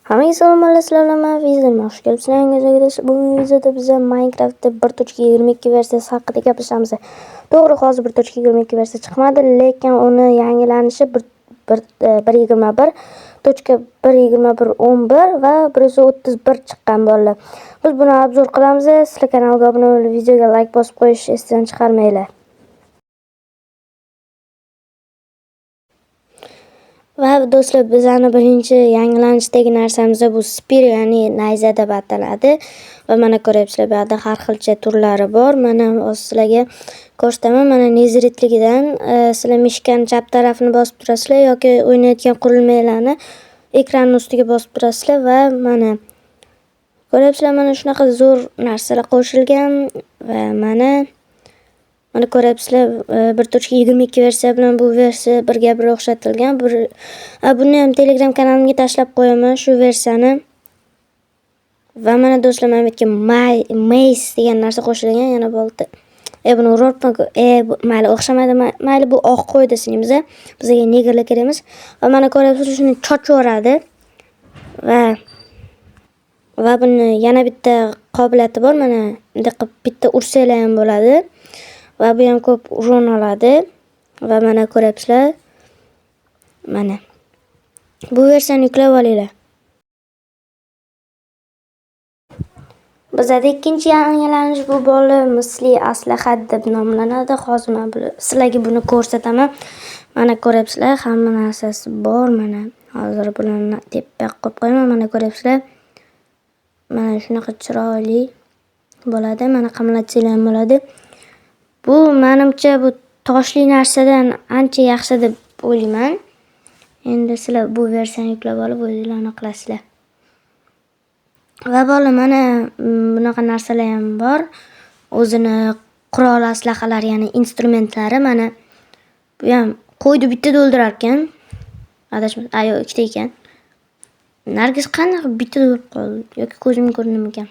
Hammaga salom alaykum, videoga xush kelibsizlar. Bugungi videoda biz Minecraftda 1.22 versiyasi haqida gaplashamiz. To'g'ri, hozir 1.22 versiya chiqmadi, lekin uni yangilanishi 1.21.11 va 1.31 chiqqan bolalar. Biz buni obzor qilamiz. Sizlar kanalga obuna bo'lib, videoga like bosib qo'yishni esdan chiqarmanglar. Va do'stlar, bizning birinchi yangilanishdagi narsamiz bu Spiro, ya'ni nayza deb ataladi. Va mana ko'ryapsizlar, bu yerda har xilcha turlari bor. Mana sizlarga ko'rsataman. Mana neziritligidan sizlar mishkani chap tarafini bosib turasizlar yoki o'ynayotgan qurilmalarni ekranning ustiga bosib turasizlar va mana ko'ryapsizlar, mana shunaqa zo'r narsalar qo'shilgan va mana ko'ryapsizlar, 1.22 versiya bilan bu versiya birga-bir o'xshatilgan. Buni ham Telegram kanalimga tashlab qo'yaman, shu versiyani. Va mana do'stlar, men aytgan maze degan narsa qo'shilgan, yana bolta. Buni uribman. Mayli, o'xshamaydi. Mayli, bu oq qo'y desingiz. Bizga negerlar kerak emas. Va mana ko'ryapsizlar, shuni chochib yoradi. Va buni yana bitta qobiliyati bor. Mana bunday qilib bitta ursanglar ham bo'ladi. Va bu ham ko'p uron oladi. Va mana ko'ryapsizlar. Mana bu versiyani yuklab olinglar. Bizda ikkinchi yangilanish bu bola misli aslahat deb nomlanadi. Hozir men sizlarga buni ko'rsataman. Mana ko'ryapsizlar, hamma narsasi bor. Mana hozir bularni teppa qo'yib qo'yaman. Mana ko'ryapsizlar. Mana shunaqa chiroyli bo'ladi. Mana qamlatsanglar ham bo'ladi. Bu menimcha bu toshli narsadan ancha yaxshi deb o'ylayman. Endi sizlar bu versiyani yuklab olib o'zingizlarni qilasizlar. Va bola mana bunaqa narsalar ham bor. O'zini qurol aslahalari, ya'ni instrumentlari. Mana bu ham qo'yni bittada o'ldirar ekan. Adashmasam, ayo ikkita ekan. Nargiz qanaqa bittada o'lib qoldi yoki ko'zimga ko'rindimi ekan.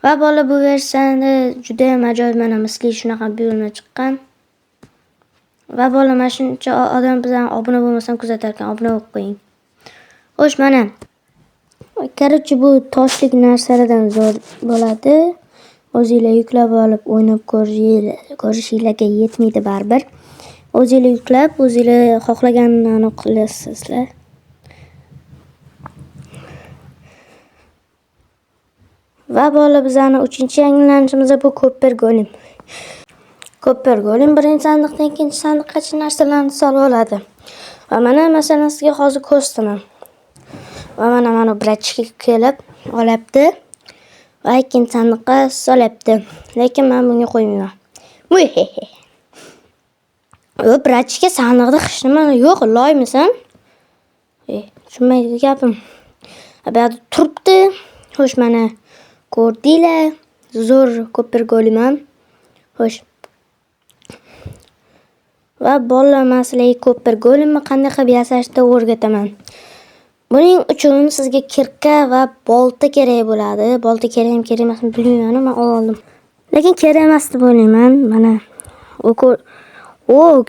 Va bola bu versiyada juda ham ajoyib, mana misli shunaqa buyurma chiqqan. Va bola mana shuncha odam bizdan obuna bo'lmasam kuzatar ekan, obuna bo'lib qo'ying. Xo'sh, mana Короче, bu toshlik narsalardan zo'r bo'ladi. O'zingizlar yuklab olib o'ynab ko'rishingizga yetmaydi baribir. O'zingizlar yuklab, o'zingizlar xohlaganini qilasizlar. Va bola bizning 3-yangilanishimiz bu Copper Golem. Copper Golem birinchi sandiqdan ikkinchi sandiqqacha narsalarni solib oladi. Va mana masalan sizga hozir ko'rsataman. Va mana brachka kelib olyapti va ikkinchi sandiqqa solyapti. Lekin men bunga qo'ymayman. Va brachka sandiqda hech nima yo'q, loymisan? Tushunmaydi gapim. Bu yerda turibdi. Xo'sh, mana ko'rdinglar, zo'r Copper Golem ham. Xo'sh. Va bolalar, men sizlarga Copper Golemni qanday qilib yasashni o'rgataman. Buning uchun sizga kirka va bolta kerak bo'ladi. Bolta kerak emasmi bilmayman, men oldim. Lekin kerak emas deb o'ylayman. Mana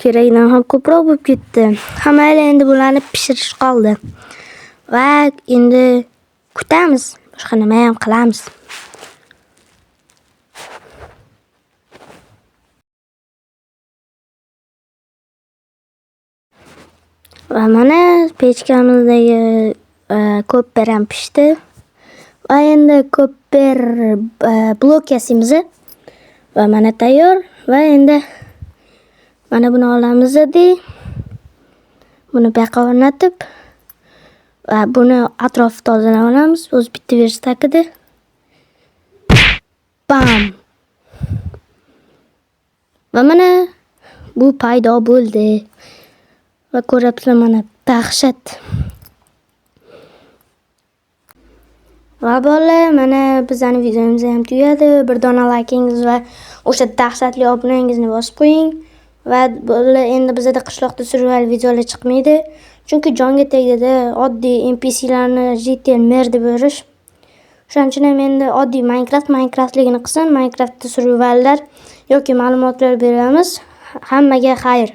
kerakdan ham ko'proq bo'lib ketdi. Hammalar endi bularni pishirish qoldi. Va endi kutamiz. Boshqa nima ham qilamiz. Va mana pechkamizdagi Copper ham pishdi. Va endi Copper blok yasaymiz. Va mana tayyor. Va endi mana buni olamiz edi. Buni bu yoqqa o'rnatib va buni atrofni tozalab olamiz. O'z bitta versiya takidi. Bam! Va mana bu paydo bo'ldi. Va ko'ryapsizlar, mana dahshat. Va bolalar, mana bizning videomiz ham tugadi. Bir dona like'ingiz va o'sha dahshatli obunangizni bosib qo'ying. Va bolalar, endi bizda qishloqda survival videolar chiqmaydi. Chunki jonga tegdi, oddiy NPC'larni GTA mer deb yurish. Shuning uchun ham endi oddiy Minecraftligini qilsin, Minecraftda survivallar yoki ma'lumotlar beramiz. Hammaga xayr.